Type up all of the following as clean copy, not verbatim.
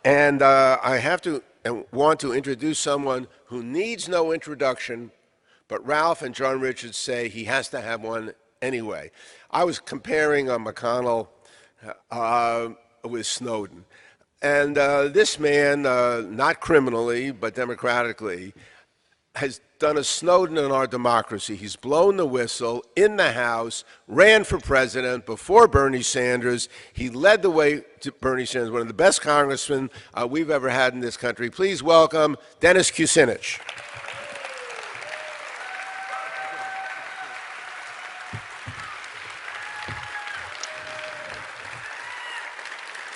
And I have to and want to introduce someone who needs no introduction, but Ralph and John Richards say he has to have one anyway. I was comparing McConnell with Snowden. And this man, not criminally, but democratically, has done a Snowden in our democracy. He's blown the whistle in the House, ran for president before Bernie Sanders. He led the way to Bernie Sanders, one of the best congressmen we've ever had in this country. Please welcome Dennis Kucinich.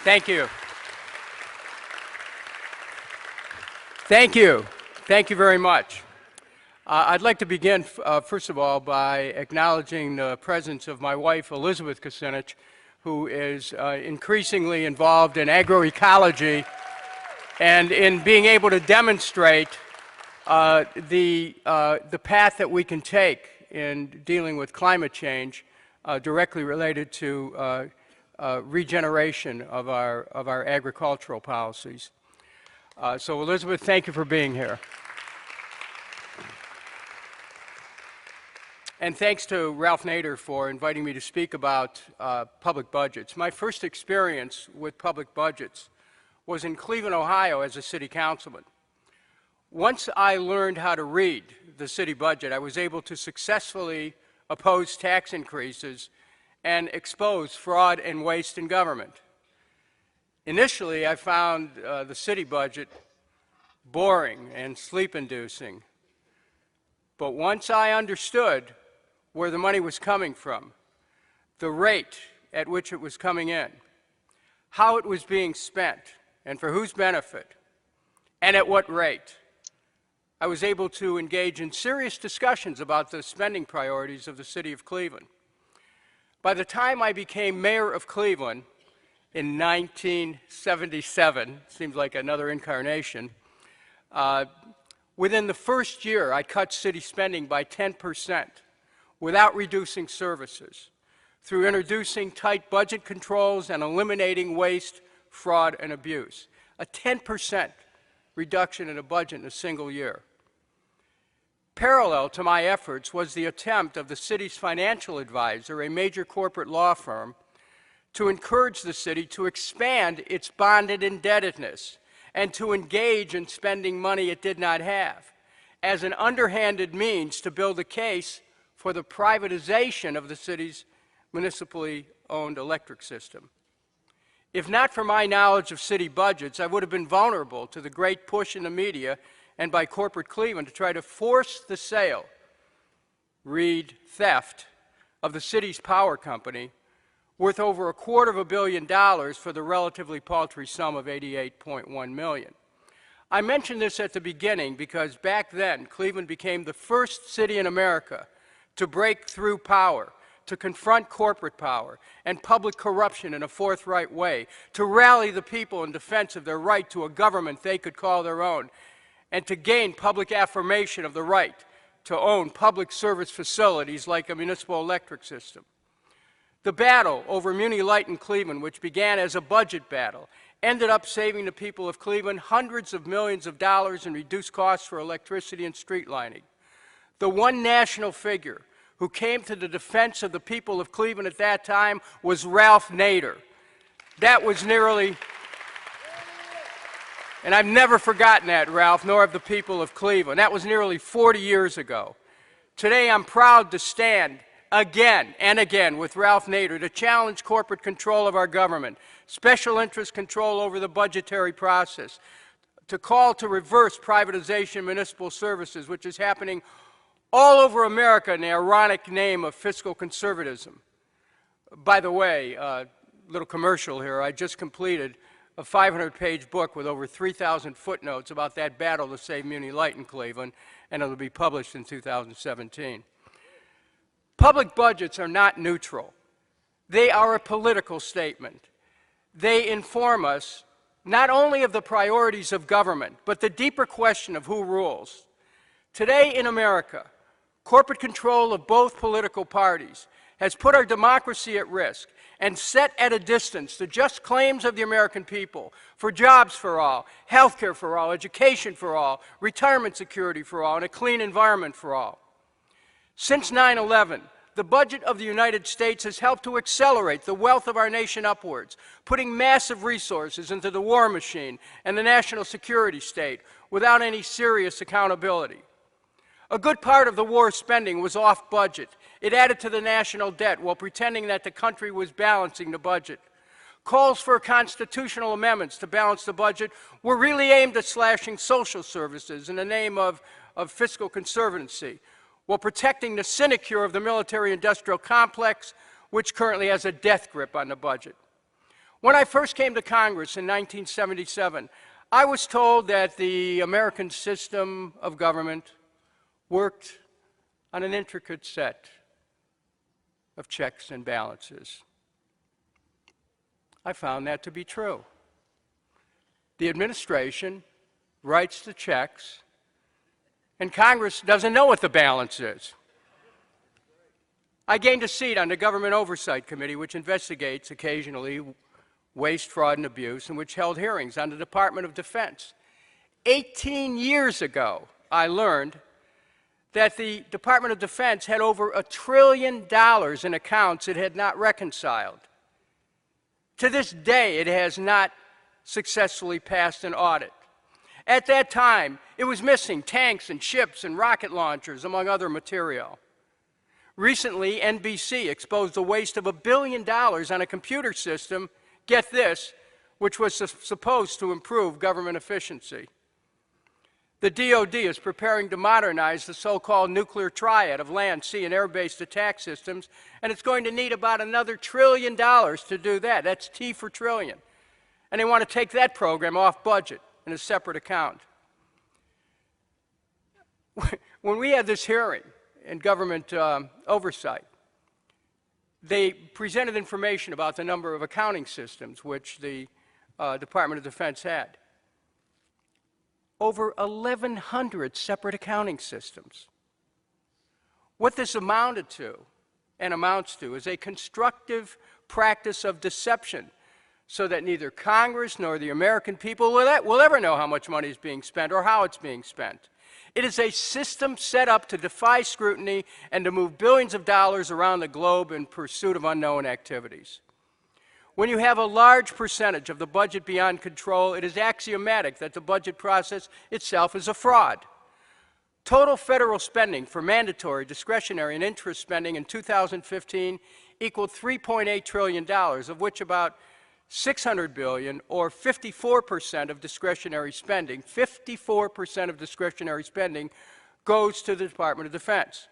Thank you. Thank you. Thank you very much. I'd like to begin, first of all, by acknowledging the presence of my wife, Elizabeth Kucinich, who is increasingly involved in agroecology and in being able to demonstrate the path that we can take in dealing with climate change directly related to regeneration of our agricultural policies. So Elizabeth, thank you for being here. And thanks to Ralph Nader for inviting me to speak about public budgets. My first experience with public budgets was in Cleveland, Ohio as a city councilman. Once I learned how to read the city budget, I was able to successfully oppose tax increases and expose fraud and waste in government. Initially, I found the city budget boring and sleep-inducing. But once I understood where the money was coming from, the rate at which it was coming in, how it was being spent, and for whose benefit, and at what rate, I was able to engage in serious discussions about the spending priorities of the city of Cleveland. By the time I became mayor of Cleveland in 1977, seems like another incarnation, within the first year I cut city spending by 10% without reducing services, through introducing tight budget controls and eliminating waste, fraud, and abuse. A 10% reduction in a budget in a single year. Parallel to my efforts was the attempt of the city's financial advisor, a major corporate law firm, to encourage the city to expand its bonded indebtedness and to engage in spending money it did not have as an underhanded means to build a case for the privatization of the city's municipally owned electric system. If not for my knowledge of city budgets, I would have been vulnerable to the great push in the media and by corporate Cleveland to try to force the sale, read theft, of the city's power company worth over $250 million for the relatively paltry sum of $88.1 million. I mention this at the beginning because back then Cleveland became the first city in America to break through power, to confront corporate power and public corruption in a forthright way, to rally the people in defense of their right to a government they could call their own, and to gain public affirmation of the right to own public service facilities like a municipal electric system. The battle over Muni Light in Cleveland, which began as a budget battle, ended up saving the people of Cleveland hundreds of millions of dollars in reduced costs for electricity and street lining. The one national figure who came to the defense of the people of Cleveland at that time was Ralph Nader. That was nearly, and I've never forgotten that, Ralph, nor have the people of Cleveland. That was nearly 40 years ago. Today I'm proud to stand again and again with Ralph Nader to challenge corporate control of our government, special interest control over the budgetary process, to call to reverse privatization of municipal services, which is happening all over America in the ironic name of fiscal conservatism. By the way, little commercial here, I just completed a 500-page book with over 3,000 footnotes about that battle to save Muni Light in Cleveland, and it'll be published in 2017. Public budgets are not neutral. They are a political statement. They inform us not only of the priorities of government, but the deeper question of who rules. Today in America, corporate control of both political parties has put our democracy at risk and set at a distance the just claims of the American people for jobs for all, health care for all, education for all, retirement security for all, and a clean environment for all. Since 9/11, the budget of the United States has helped to accelerate the wealth of our nation upwards, putting massive resources into the war machine and the national security state without any serious accountability. A good part of the war spending was off budget. It added to the national debt while pretending that the country was balancing the budget. Calls for constitutional amendments to balance the budget were really aimed at slashing social services in the name of fiscal conservancy, while protecting the sinecure of the military-industrial complex, which currently has a death grip on the budget. When I first came to Congress in 1977, I was told that the American system of government worked on an intricate set of checks and balances. I found that to be true. The administration writes the checks, and Congress doesn't know what the balance is. I gained a seat on the Government Oversight Committee, which investigates occasionally waste, fraud, and abuse, and which held hearings on the Department of Defense. 18 years ago, I learned that the Department of Defense had over $1 trillion in accounts it had not reconciled. To this day, it has not successfully passed an audit. At that time, it was missing tanks and ships and rocket launchers, among other material. Recently, NBC exposed the waste of $1 billion on a computer system, get this, which was supposed to improve government efficiency. The DoD is preparing to modernize the so-called nuclear triad of land, sea, and air-based attack systems, and it's going to need about another $1 trillion to do that. That's T for trillion. And they want to take that program off budget in a separate account. When we had this hearing in government oversight, they presented information about the number of accounting systems which the Department of Defense had. Over 1,100 separate accounting systems. What this amounted to and amounts to is a constructive practice of deception so that neither Congress nor the American people will ever know how much money is being spent or how it's being spent. It is a system set up to defy scrutiny and to move billions of dollars around the globe in pursuit of unknown activities. When you have a large percentage of the budget beyond control, it is axiomatic that the budget process itself is a fraud. Total federal spending for mandatory, discretionary, and interest spending in 2015 equaled $3.8 trillion, of which about $600 billion, or 54% of discretionary spending, 54% of discretionary spending goes to the Department of Defense.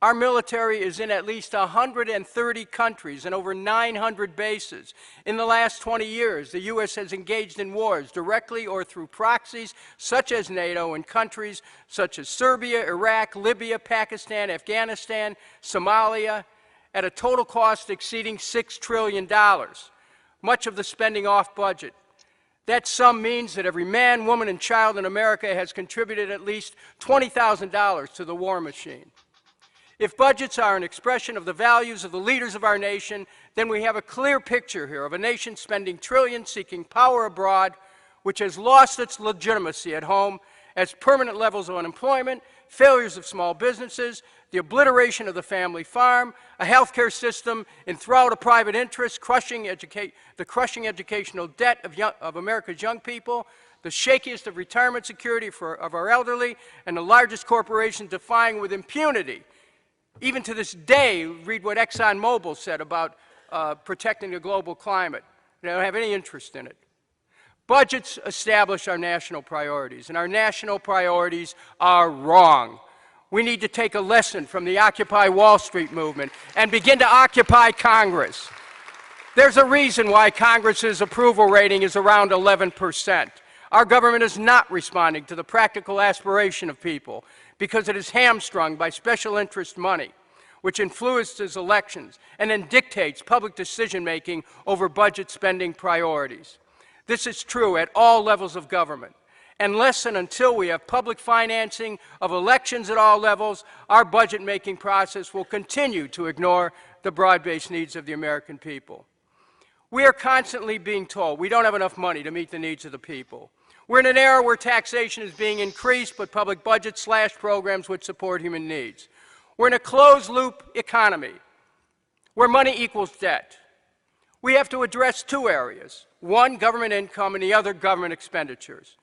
Our military is in at least 130 countries and over 900 bases. In the last 20 years, the U.S. has engaged in wars directly or through proxies such as NATO in countries such as Serbia, Iraq, Libya, Pakistan, Afghanistan, Somalia, at a total cost exceeding $6 trillion, much of the spending off budget. That sum means that every man, woman, and child in America has contributed at least $20,000 to the war machine. If budgets are an expression of the values of the leaders of our nation, then we have a clear picture here of a nation spending trillions seeking power abroad, which has lost its legitimacy at home as permanent levels of unemployment, failures of small businesses, the obliteration of the family farm, a healthcare system enthralled to private interests, the crushing educational debt of America's young people, the shakiest of retirement security of our elderly, and the largest corporations defying with impunity. Even to this day, read what ExxonMobil said about protecting the global climate. They don't have any interest in it. Budgets establish our national priorities, and our national priorities are wrong. We need to take a lesson from the Occupy Wall Street movement and begin to occupy Congress. There's a reason why Congress's approval rating is around 11%. Our government is not responding to the practical aspiration of people because it is hamstrung by special interest money, which influences elections and then dictates public decision-making over budget spending priorities. This is true at all levels of government. Unless and until we have public financing of elections at all levels, our budget-making process will continue to ignore the broad-based needs of the American people. We are constantly being told we don't have enough money to meet the needs of the people. We're in an era where taxation is being increased, but public budgets slash programs which support human needs. We're in a closed-loop economy where money equals debt. We have to address two areas, one, government income, and the other, government expenditures.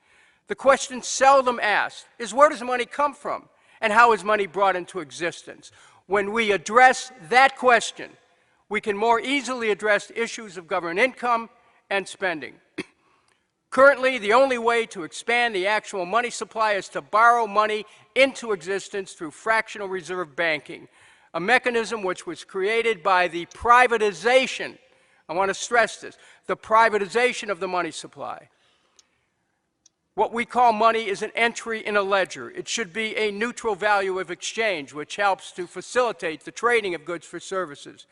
The question seldom asked is, where does the money come from, and how is money brought into existence? When we address that question, we can more easily address issues of government income and spending. Currently, the only way to expand the actual money supply is to borrow money into existence through fractional reserve banking, a mechanism which was created by the privatization, I want to stress this, the privatization of the money supply. What we call money is an entry in a ledger. It should be a neutral value of exchange, which helps to facilitate the trading of goods for services.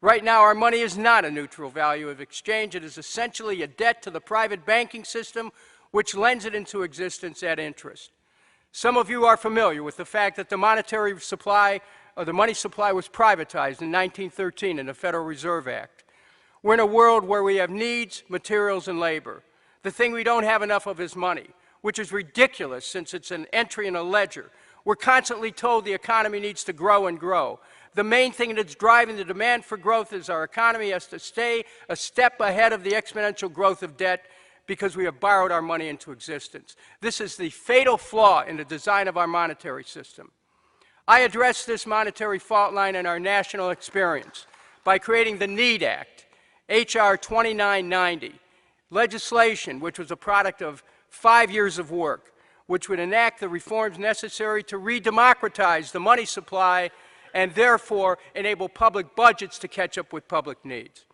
Right now, our money is not a neutral value of exchange. It is essentially a debt to the private banking system, which lends it into existence at interest. Some of you are familiar with the fact that the monetary supply, or the money supply, was privatized in 1913 in the Federal Reserve Act. We're in a world where we have needs, materials, and labor. The thing we don't have enough of is money, which is ridiculous since it's an entry in a ledger. We're constantly told the economy needs to grow and grow. The main thing that's driving the demand for growth is our economy has to stay a step ahead of the exponential growth of debt because we have borrowed our money into existence. This is the fatal flaw in the design of our monetary system. I addressed this monetary fault line in our national experience by creating the NEED Act, H.R. 2990, legislation which was a product of 5 years of work, which would enact the reforms necessary to re-democratize the money supply and therefore enable public budgets to catch up with public needs.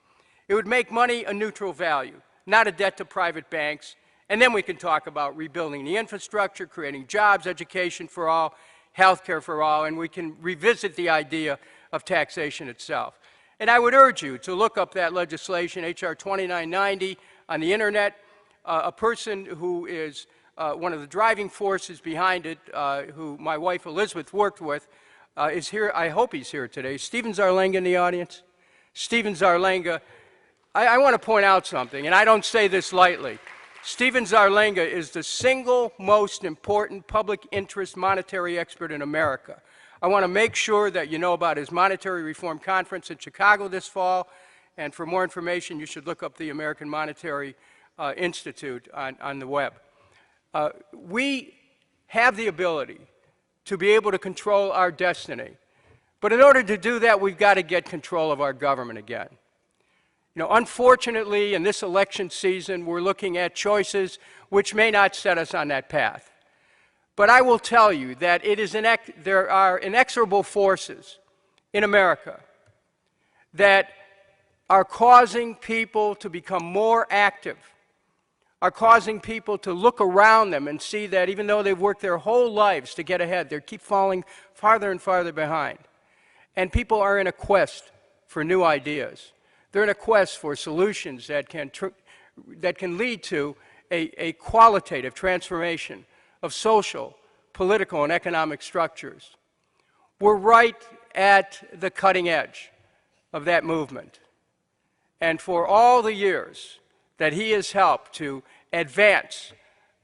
It would make money a neutral value, not a debt to private banks, and then we can talk about rebuilding the infrastructure, creating jobs, education for all, health care for all, and we can revisit the idea of taxation itself. And I would urge you to look up that legislation, H.R. 2990, on the internet. A person who is one of the driving forces behind it, who my wife Elizabeth worked with, is here. I hope he's here today. Stephen Zarlenga in the audience. Stephen Zarlenga, I want to point out something, and I don't say this lightly. Stephen Zarlenga is the single most important public interest monetary expert in America. I want to make sure that you know about his Monetary Reform Conference in Chicago this fall, and for more information, you should look up the American Monetary Institute on the web. We have the ability to be able to control our destiny. But in order to do that, we've got to get control of our government again. You know, unfortunately, in this election season, we're looking at choices which may not set us on that path. But I will tell you that there are inexorable forces in America that are causing people to become more active, are causing people to look around them and see that even though they've worked their whole lives to get ahead, they keep falling farther and farther behind. And people are in a quest for new ideas. They're in a quest for solutions that can lead to a qualitative transformation of social, political, and economic structures. We're right at the cutting edge of that movement. And for all the years that he has helped to advance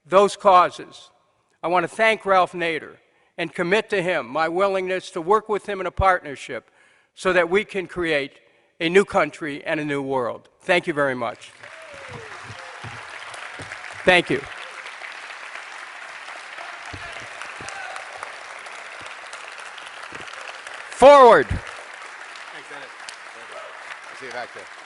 those causes, I want to thank Ralph Nader and commit to him my willingness to work with him in a partnership so that we can create a new country and a new world. Thank you very much. Thank you. Forward. Thanks, Dennis. See you back there.